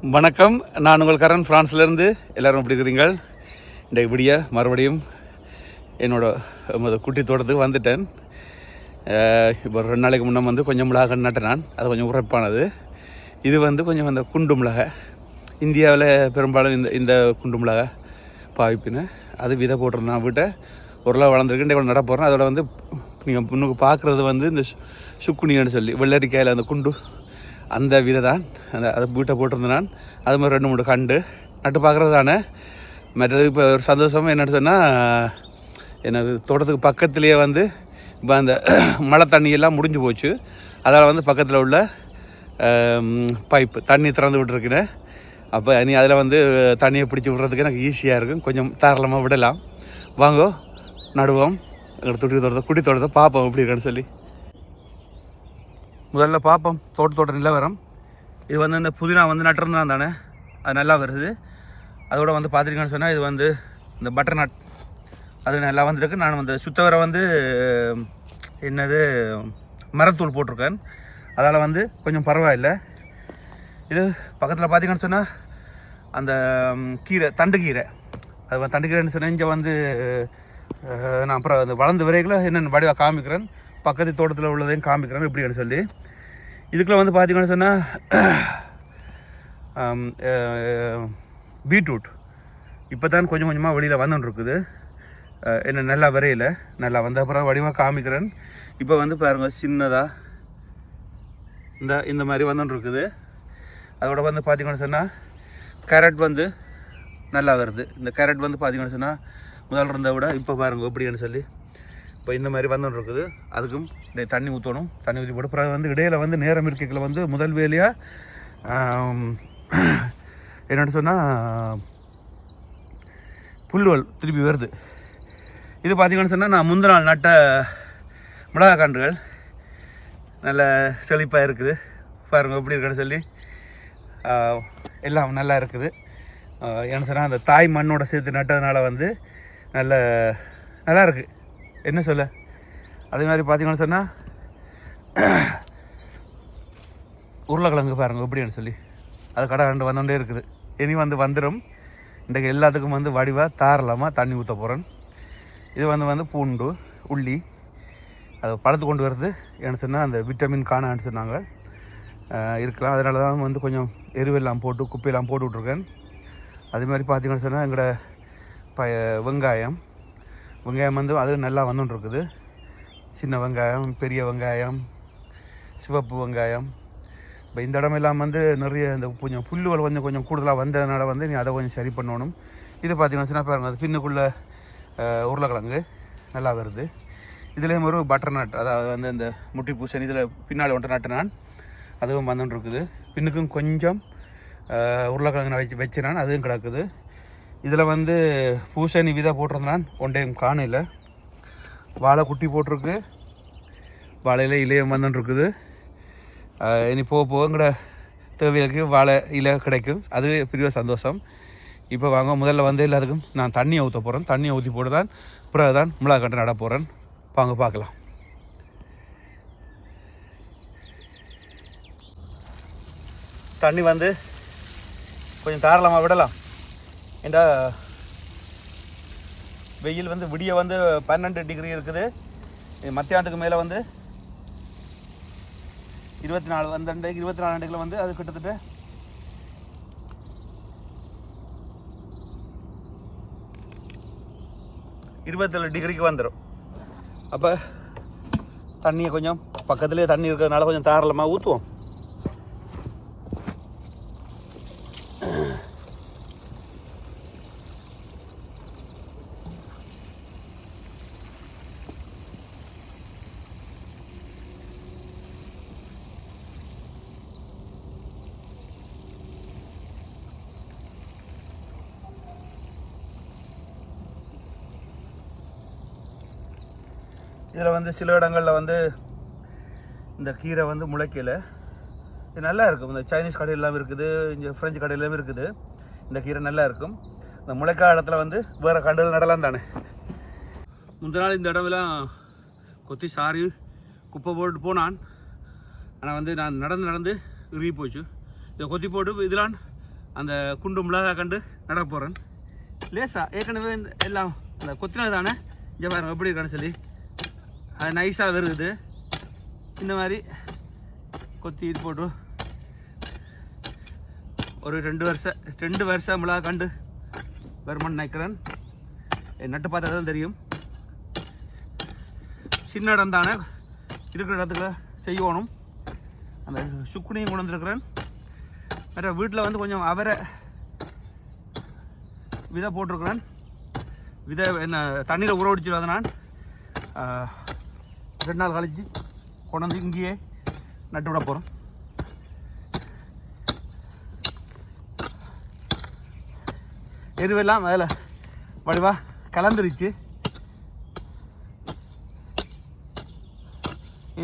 வணக்கம், நான் உங்கள் கரண் ஃப்ரான்ஸ்லேருந்து. எல்லோரும் எப்படி இருக்கிறீங்கள்? இந்த விடிய மறுபடியும் என்னோட குட்டி தோட்டத்துக்கு வந்துட்டேன். இப்போ 2 நாளைக்கு முன்னே வந்து கொஞ்சம் மிளகாய் நட்டேன். அது கொஞ்சம் உரைப்பானது. இது வந்து கொஞ்சம் அந்த குண்டு மிளகாய். இந்தியாவில் பெரும்பாலும் இந்த குண்டு மிளகாய் பாவிப்பின்னு அது விதை போட்டிருந்தேன். வீட்டை ஓரளவு வளர்ந்துருக்கு. இவ்வளோ நட போகிறேன். அதோட வந்து நீங்கள் முன்னுக்கு பார்க்குறது வந்து இந்த சுக்குனின்னு சொல்லி வெள்ளரிக்காயில் அந்த குண்டு அந்த விதை தான். அதை வீட்டை போட்டிருந்தேன் நான். அது மாதிரி 2-3 கண்டு நட்டு பார்க்குறது தானே. மற்றது இப்போ ஒரு சந்தோஷம் என்னென்னு சொன்னால், எனக்கு தோட்டத்துக்கு பக்கத்துலேயே வந்து இப்போ அந்த மழை தண்ணியெல்லாம் முடிஞ்சு போச்சு. அதால் வந்து பக்கத்தில் உள்ள பைப்பு தண்ணி திறந்து விட்டுருக்குன்னு. அப்போ நீ அதில் வந்து தண்ணியை பிடிச்சி விட்றதுக்கு எனக்கு ஈஸியாக இருக்கும். கொஞ்சம் தாராளமாக விடலாம். வாங்கோ நடுவோம். எங்களோட குட்டி தோட்டத்தை பார்ப்போம் எப்படி இருக்கான்னு சொல்லி. முதல்ல பார்ப்போம் தோட்ட நிலவரம். இது வந்து இந்த புதினா வந்து நட்டுருந்தான் தானே, அது நல்லா வருது. அதோட வந்து பார்த்துருக்கேன்னு சொன்னால், இது வந்து இந்த பட்டர் நட் அது நல்லா வந்துருக்கு. நான் வந்து சுத்தவரை வந்து என்னது மரத்தூள் போட்டிருக்கேன். அதால் வந்து கொஞ்சம் பரவாயில்லை. இது பக்கத்தில் பார்த்திங்கன்னு சொன்னால் அந்த கீரை, தண்டு கீரை, அது தண்டு கீரைன்னு சொன்னால் இங்கே வந்து நான் அப்புறம் அந்த வளர்ந்து விரைகளை என்னென்ன வடிவாக காமிக்கிறேன். பக்கத்து தோட்டத்தில் உள்ளதையும் காமிக்கிறேன் எப்படின்னு சொல்லி. இதுக்குள்ளே வந்து பார்த்திங்கன்னு சொன்னால் பீட்ரூட் இப்போ தான் கொஞ்சம் கொஞ்சமாக வெளியில் வந்துட்டுருக்குது. என்ன நல்லா விரையில் நல்லா வந்த அப்புறம் வடிவாக காமிக்கிறேன். இப்போ வந்து பாருங்கள் சின்னதாக இந்த மாதிரி வந்துட்டுருக்குது. அதோட வந்து பார்த்திங்கன்னு சொன்னால் கேரட் வந்து நல்லா வருது. இந்த கேரட் வந்து பார்த்திங்கன்னு சொன்னால் முதல்ல இருந்த விட இப்போ பாருங்கள் எப்படின்னு சொல்லி இப்போ இந்த மாதிரி வந்துட்டுருக்குது. அதுக்கும் தண்ணி ஊற்றணும். தண்ணி ஊற்றி போட்டு அப்புறம் வந்து இடையில் வந்து நேரம் இருக்கைகளை வந்து முதல் வேலையாக என்னென்னு சொன்னால் புல்லுவல் திருப்பி வருது. இது பார்த்திங்கன்னு சொன்னால் நான் முந்தின நாள் நட்ட மிளகாய் கன்றுகள் நல்ல செழிப்பாக இருக்குது. பாருங்கள் எப்படி இருக்குன்னு சொல்லி எல்லாம் நல்லா இருக்குது. ஏன்னு சொன்னால் அந்த தாய் மண்ணோட சேர்த்து நட்டதுனால வந்து நல்லா இருக்குது. என்ன சொல்ல, அதே மாதிரி பார்த்திங்கன்னு சொன்னால் உருளைக்கிழங்கு பாருங்கள் எப்படின்னு சொல்லி அது கடை வந்துகிட்டே இருக்குது. இனி வந்து வந்துடும். இன்றைக்கு எல்லாத்துக்கும் வந்து வடிவாக தாராளமாக தண்ணி ஊற்ற போகிறேன். இது வந்து பூண்டு உள்ளி அதை பழத்து கொண்டு வருது. ஏன்னு சொன்னால் அந்த விட்டமின் காணான்னு சொன்னாங்க இருக்கலாம். அதனால தான் வந்து கொஞ்சம் எருவெல்லாம் போட்டு குப்பையெல்லாம் போட்டு விட்ருக்கேன். அதே மாதிரி பார்த்திங்கன்னு சொன்னால் எங்களோட வெங்காயம் வந்து அது நல்லா வந்துட்டுருக்குது. சின்ன வெங்காயம், பெரிய வெங்காயம், சிவப்பு வெங்காயம். இப்போ இந்த இடமெல்லாம் வந்து நிறைய இந்த கொஞ்சம் புல்லுகள் கொஞ்சம் கூடுதலாக வந்ததுனால வந்து நீ அதை கொஞ்சம் சரி பண்ணணும். இது பார்த்திங்கன்னு சொன்னால் பாருங்கள், அது பின்னுக்குள்ளே உருளைக்கிழங்கு நல்லா வருது. இதுலேயும் ஒரு பட்டர் நட், அதாவது வந்து இந்த முட்டி பூசணி இதில் பின்னால் ஒன்று நட்டு நான் அதுவும் வந்துட்டுருக்குது. பின்னுக்கும் கொஞ்சம் உருளைக்கிழங்கு வச்சு நான் அதுவும் கிடக்குது. இதில் வந்து பூசணி விதை போட்டிருந்தான் ஒன்றையும் காணையில். வாழை குட்டி போட்டிருக்கு. வாழையில் இலையம் வந்துட்டுருக்குது. இனி போங்கிற தேவைகளுக்கு வாழை இலை கிடைக்கும். அது பெரிய சந்தோஷம். இப்போ வாங்க முதல்ல வந்து எல்லாத்துக்கும் நான் தண்ணியை ஊற்ற போகிறேன். தண்ணியை ஊற்றி போட்டு தான் பிறகு தான் மிளகா கட்டை நட போகிறேன். வாங்க பார்க்கலாம். தண்ணி வந்து கொஞ்சம் தாராளமாக விடலாம். ஏண்டா வெயில் வந்து விடிய வந்து 12 டிகிரி இருக்குது. மத்தியானத்துக்கு மேலே வந்து 24 24 வந்து அது கிட்டத்தட்ட 27 டிகிரிக்கு வந்துடும். அப்போ தண்ணியை கொஞ்சம் பக்கத்துலேயே தண்ணி இருக்கிறதுனால கொஞ்சம் தாராளமாக ஊற்றுவோம். இதில் வந்து சில இடங்களில் வந்து இந்த கீரை வந்து முளைக்கல. இது நல்லா இருக்கும். இந்த சைனீஸ் கடையெல்லாம் இருக்குது, இங்கே ஃப்ரெஞ்சு கடையெல்லாம் இருக்குது. இந்த கீரை நல்லா இருக்கும். இந்த முளைக்கால இடத்துல வந்து வேறு கண்டுகள் நடலாம் தானே. முந்தின நாள் இந்த இடமெல்லாம் கொத்தி சாரி குப்பை போட்டு போனான். ஆனால் வந்து நான் நடந்து இறுகி போச்சு. இதை கொத்தி போட்டு இதெல்லாம் அந்த குண்டு மிளகா கண்டு நட போகிறேன். லேசா ஏற்கனவே எல்லாம் அந்த கொத்தினது தானே, இங்கே பாருங்கள் எப்படி இருக்கான்னு சொல்லி அது நைஸாக வருது. இந்த மாதிரி கொத்தி போட்டு ஒரு 2 வருஷம் மிளகா கண்டு வருமானு நினைக்கிறேன். நட்டு பார்த்தா தான் தெரியும். சின்ன இடம் தானே, இருக்கிற இடத்துல செய்யணும். அந்த சுக்குனியும் கொண்டு வந்துருக்கிறேன். வேறு வீட்டில் வந்து கொஞ்சம் அவரை விதை போட்டிருக்கிறேன். விதை என்ன தண்ணியில் ஊற வச்சுட்டு வந்து நான் 2 நாள் கழிச்சு கொண்டு வந்து இங்கேயே நட்டு விட போகிறோம். எருவெல்லாம் அதில் வடிவா கலந்துருச்சு.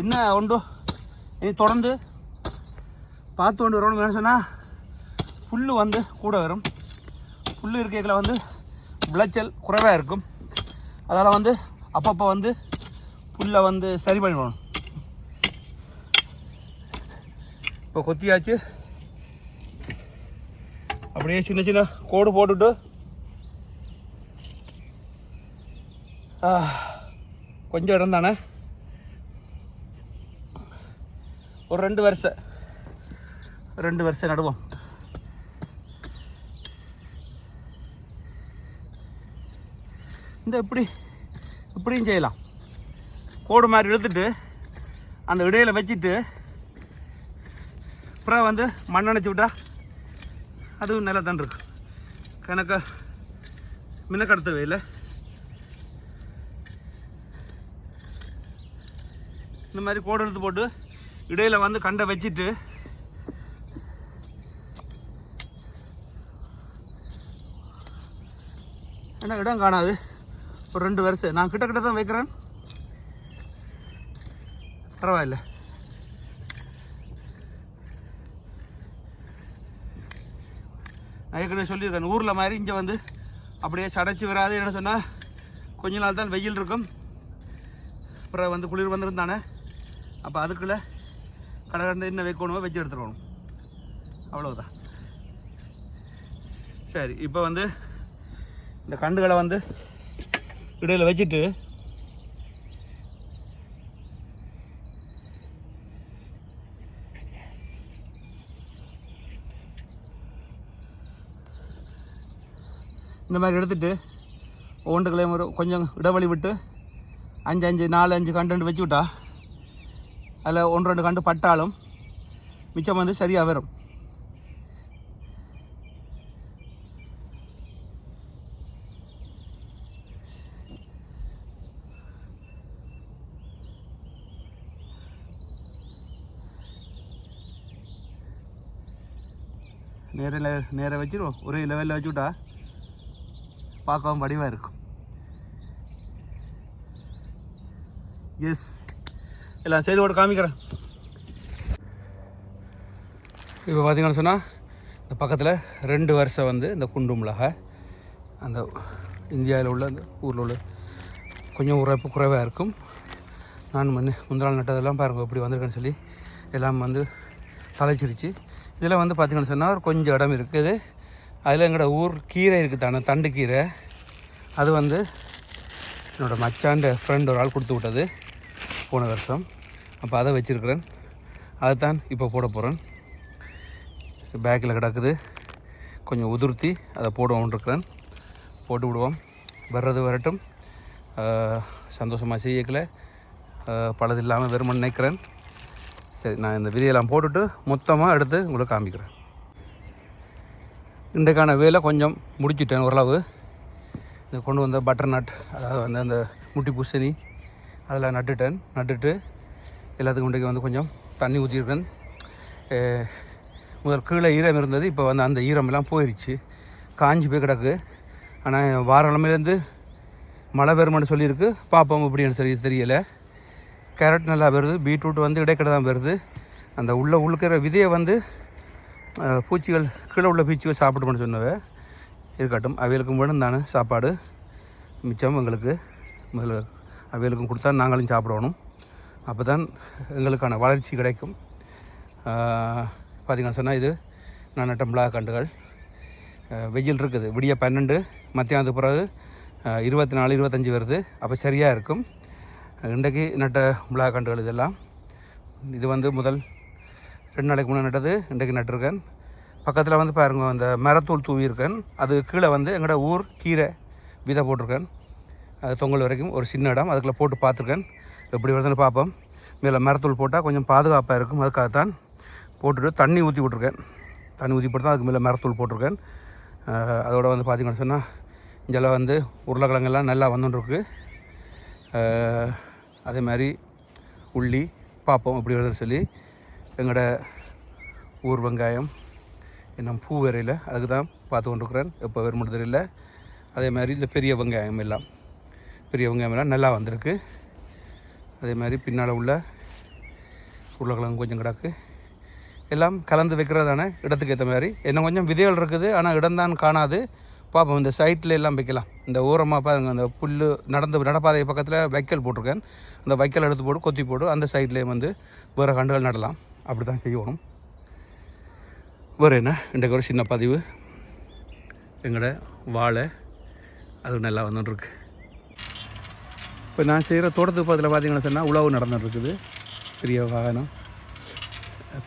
என்ன உண்டோ இனி தொடர்ந்து பார்த்து கொண்டு வரணும். வேணும் சொன்னால் புல் வந்து கூட வரும். புல் இருக்கைகளை வந்து விளைச்சல் குறைவாக இருக்கும். அதனால் வந்து அப்பப்போ வந்து புல்லை வந்து சரி பண்ணிடணும். இப்போ கொத்தியாச்சு. அப்படியே சின்ன சின்ன கோடு போட்டுட்டு கொஞ்சம் இடம் தானே, ஒரு 2 வருஷம் நடுவோம். இந்த இப்படியும் செய்யலாம். கோடு மாதிரி இழுத்துட்டு அந்த இடையில் வச்சுட்டு அப்புறம் வந்து மண் அணைச்சி விட்டா அதுவும் நல்லா தான் இருக்கு. கணக்க மின்னக்கடத்தவே இல்லை. இந்த மாதிரி கோடு எடுத்து போட்டு இடையில் வந்து கண்டை வச்சுட்டு ஏன்னா இடம் காணாது. ஒரு 2 வருஷம் நான் கிட்ட தான் வைக்கிறேன். பரவாயில்ல. நான் ஏற்கனவே சொல்லியிருக்கேன், ஊரில் மாதிரி இங்கே வந்து அப்படியே சடைச்சி வராது. என்ன சொன்னால் கொஞ்ச நாள் தான் வெயில் இருக்கும், அப்புறம் வந்து குளிர் வந்துருந்தானே. அப்போ அதுக்குள்ளே கடை என்ன வைக்கணுமோ வச்சு எடுத்துக்கணும். அவ்வளவுதான். சரி, இப்போ வந்து இந்த கண்டுகளை வந்து இடையில் வச்சுட்டு இந்த மாதிரி எடுத்துகிட்டு ஒவ்வொன்றுக்களையும் ஒரு கொஞ்சம் இடைவெளி விட்டு 4-5 கண்டு வச்சு விட்டா அதில் 1-2 கண்டு பட்டாலும் மிச்சம் வந்து சரியாக வரும். நேராக வச்சிருவோம். ஒரே லெவலில் வச்சு விட்டா பார்க்கவும் வடிவாக இருக்கும். எஸ், எல்லாம் செய்து கூட காமிக்கிறேன். இப்போ பார்த்தீங்கன்னு சொன்னால் இந்த பக்கத்தில் 2 வருஷம் வந்து இந்த குண்டு மிளகாய் அந்த இந்தியாவில் உள்ள அந்த ஊரில் உள்ள கொஞ்சம் உரைப்பு குறைவாக இருக்கும். நான் முந்தினால் நட்டதெல்லாம் பாருங்கள் எப்படி வந்திருக்கேன்னு சொல்லி எல்லாம் வந்து தலைச்சிருச்சு. இதில் வந்து பார்த்திங்கன்னு சொன்னால் ஒரு கொஞ்சம் இடம் இருக்குது. அதில் எங்களோட ஊர் கீரை இருக்குது தானே, தண்டு கீரை. அது வந்து என்னோடய மச்சாண்ட ஃப்ரெண்ட் ஒரு ஆள் கொடுத்து விட்டது போன வருஷம். அப்போ அதை வச்சுருக்கிறேன். அதை தான் இப்போ போட போகிறேன். பேக்கில் கிடக்குது, கொஞ்சம் உதிர்த்தி அதை போடுவோம்ன்ருக்கிறேன். போட்டு விடுவோம், வர்றது வரட்டும். சந்தோஷமாக செய்யக்கல பழது இல்லாமல் வெறுமன் நினைக்கிறேன். சரி, நான் இந்த விதையெல்லாம் போட்டுட்டு மொத்தமாக எடுத்து உங்களுக்கு காமிக்கிறேன். இன்றைக்கான வேலை கொஞ்சம் முடிச்சிட்டேன் ஓரளவு. இது கொண்டு வந்த பட்டர் நட், அதாவது வந்து அந்த முட்டி பூசணி அதெல்லாம் நட்டுட்டு எல்லாத்துக்கும் இன்றைக்கு வந்து கொஞ்சம் தண்ணி ஊற்றிருக்கேன். முதல் கீழே ஈரம் இருந்தது, இப்போ வந்து அந்த ஈரமெல்லாம் போயிடுச்சு, காஞ்சி போய் கிடக்கு. ஆனால் வாரக்கிழமையிலேருந்து மழை பெருமான்னு சொல்லியிருக்கு. பார்ப்போம் எப்படின்னு தெரியலை. கேரட் நல்லா வருது, பீட்ரூட் வந்து இடைக்கடை தான் வருது. அந்த உள்ளுக்கிற விதையை வந்து பூச்சிகள், கீழே உள்ள பூச்சிகள் சாப்பிடுமான்னு சொன்னவை இருக்கட்டும். அவைகளுக்கும் வேணும் தானே சாப்பாடு, மிச்சம் எங்களுக்கு முதல்ல அவைகளுக்கும் கொடுத்தா நாங்களும் சாப்பிடணும். அப்போ தான் எங்களுக்கான வளர்ச்சி கிடைக்கும். பார்த்திங்கன்னு சொன்னால் இது நான் நட்ட மிளகா கண்டுகள் வெயில் இருக்குது. விடிய 12 மத்தியானத்துக்கு பிறகு 24 25 வருது. அப்போ சரியாக இருக்கும். இன்றைக்கு நட்ட மிளகா கன்றுகள் இதெல்லாம். இது வந்து முதல் 2 நாளைக்கு முன்னே நட்டது, இன்றைக்கு நட்டிருக்கேன். பக்கத்தில் வந்து பாருங்க அந்த மரத்தூள் தூவியிருக்கேன். அது கீழே வந்து எங்களோட ஊர் கீரை விதை போட்டிருக்கேன். அது தொங்கல் வரைக்கும் ஒரு சின்ன இடம், அதுக்குள்ளே போட்டு பார்த்துருக்கேன். எப்படி வருதுன்னு பார்ப்போம். மேலே மரத்தூள் போட்டால் கொஞ்சம் பாதுகாப்பாக இருக்கும். அதுக்காகத்தான் போட்டுட்டு தண்ணி ஊற்றி விட்ருக்கேன். தண்ணி ஊற்றி போட்டு தான் அதுக்கு மேலே மரத்தூள் போட்டிருக்கேன். அதோடு வந்து பார்த்திங்கன்னு சொன்னால் இங்கெல்லாம் வந்து உருளைக்கிழங்கெல்லாம் நல்லா வந்துட்டுருக்கு. அதே மாதிரி உள்ளி பார்ப்போம் எப்படி வருதுன்னு சொல்லி. எங்களோட ஊர் வெங்காயம் இன்னும் பூ வரையில் அதுக்கு தான் பார்த்து கொண்டிருக்கிறேன். எப்போ வருமுன்னு தெரியல. அதே மாதிரி இந்த பெரிய வெங்காயம் எல்லாம் நல்லா வந்திருக்கு. அதே மாதிரி பின்னால் உள்ள உருளைக்கிழங்கு கொஞ்சம் கிடக்கு. எல்லாம் கலந்து வைக்கிறது தானே இடத்துக்கு ஏற்ற மாதிரி. இன்னும் கொஞ்சம் விதைகள் இருக்குது, ஆனால் இடம்தான் காணாது. பார்ப்போம். இந்த சைட்டில் எல்லாம் வைக்கலாம். இந்த ஓரமாக பாருங்கள், அந்த புல் நடப்பாதை பக்கத்தில் வைக்கல் போட்டிருக்கேன். அந்த வைக்கல் எடுத்து போட்டு கொத்தி போட்டு அந்த சைட்லேயே வந்து வேறு கண்டுகள் நடலாம். அப்படி தான் செய்யணும். வேறு என்ன, இன்றைக்கு ஒரு சின்ன பதிவு. எங்களோட வாழை அது நல்லா வந்துட்டுருக்கு. இப்போ நான் செய்கிற தோட்டத்துக்கு பக்கத்தில் பார்த்திங்கன்னா சொன்னால் உழவு நடந்துட்டுருக்குது. பெரிய வாகனம்,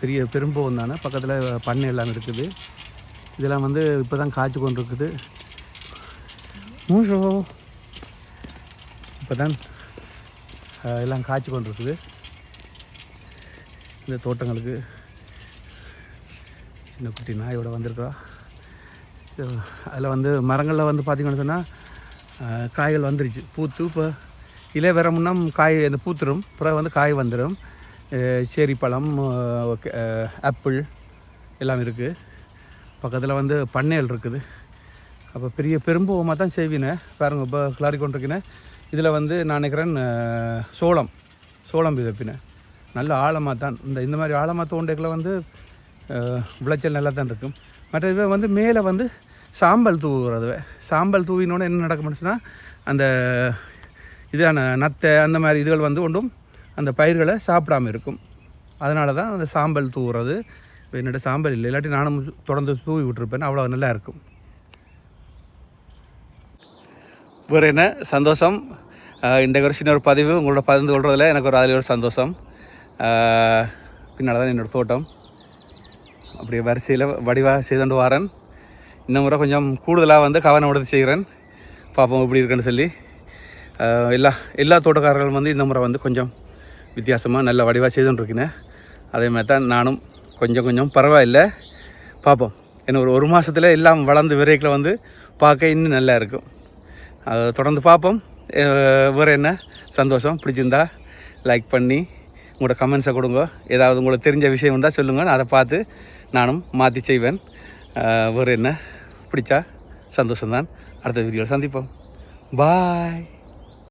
பெரிய பெரும்போகம் தானே. பக்கத்தில் பண்ணை எல்லாம் இருக்குது. இதெல்லாம் வந்து இப்போ தான் காய்ச்சி கொண்டு இருக்குது. இப்போ தான் எல்லாம் காய்ச்சி கொண்டு இருக்குது. இந்த தோட்டங்களுக்கு சின்ன குட்டி நாயோட வந்திருக்கா. அதில் வந்து மரங்களில் வந்து பார்த்திங்கன்னு சொன்னால் காய்கள் வந்துருச்சு, பூத்து. இப்போ இலை வர முன்னம் காய் அந்த பூத்துரும், பிறகு வந்து காய் வந்துடும். சேரி பழம், ஆப்பிள் எல்லாம் இருக்குது. பக்கத்தில் வந்து பண்ணைகள் இருக்குது. அப்போ பெரிய பெரும்போகமாக தான் செய்வினேன். பாருங்கள் இப்போ கிளாரி கொண்டிருக்கினேன். இதில் வந்து நான் நினைக்கிறேன் சோளம் விதைப்பினேன். நல்ல ஆழமாக தான் இந்த மாதிரி ஆழமாக தோண்டைகளை வந்து விளைச்சல் நல்லா தான் இருக்கும். மற்ற இதை வந்து மேலே வந்து சாம்பல் தூவுறது. சாம்பல் தூவினோன்னு என்ன நடக்கும்னு சொன்னால் அந்த இதான நத்தை அந்த மாதிரி இதுகள் வந்து ஒன்றும் அந்த பயிர்களை சாப்பிடாமல் இருக்கும். அதனால தான் அந்த சாம்பல் தூவுறது. என்னோட சாம்பல் இல்லை, இல்லாட்டி நானும் தொடர்ந்து தூவி விட்டுருப்பேன். அவ்வளோ நல்லா இருக்கும். வேறு என்ன சந்தோஷம். இன்றைக்கு ஒரு சின்ன ஒரு பதிவு உங்களோட பகிர்ந்து கொள்றதில் எனக்கு அதில் ஒரு சந்தோஷம். பின்னால் தான் என்னோடய தோட்டம் அப்படியே வரிசையில் வடிவாக செய்துண்டு வரேன். இந்த முறை கொஞ்சம் கூடுதலாக வந்து கவனம் எடுத்து செய்கிறேன். பார்ப்போம் எப்படி இருக்குன்னு சொல்லி. எல்லா தோட்டக்காரர்களும் வந்து இந்த முறை வந்து கொஞ்சம் வித்தியாசமாக நல்ல வடிவாக செய்துட்டுருக்கேன். அதே மாதிரி தான் நானும் கொஞ்சம் பரவாயில்லை. பார்ப்போம். ஏன்னா ஒரு மாதத்தில் எல்லாம் வளர்ந்து விரைக்கில் வந்து பார்க்க இன்னும் நல்லா இருக்கும். அதை தொடர்ந்து பார்ப்போம். வேறு என்ன சந்தோஷம். பிடிச்சிருந்தா லைக் பண்ணி உங்களோட கமெண்ட்ஸை கொடுங்க. ஏதாவது உங்களுக்கு தெரிஞ்ச விஷயம் இருந்தால் சொல்லுங்கள், அதை பார்த்து நானும் மாற்றி செய்வேன். வேறு என்ன, பிடிச்சா சந்தோஷம்தான். அடுத்த வீடியோவில் சந்திப்போம். பாய்.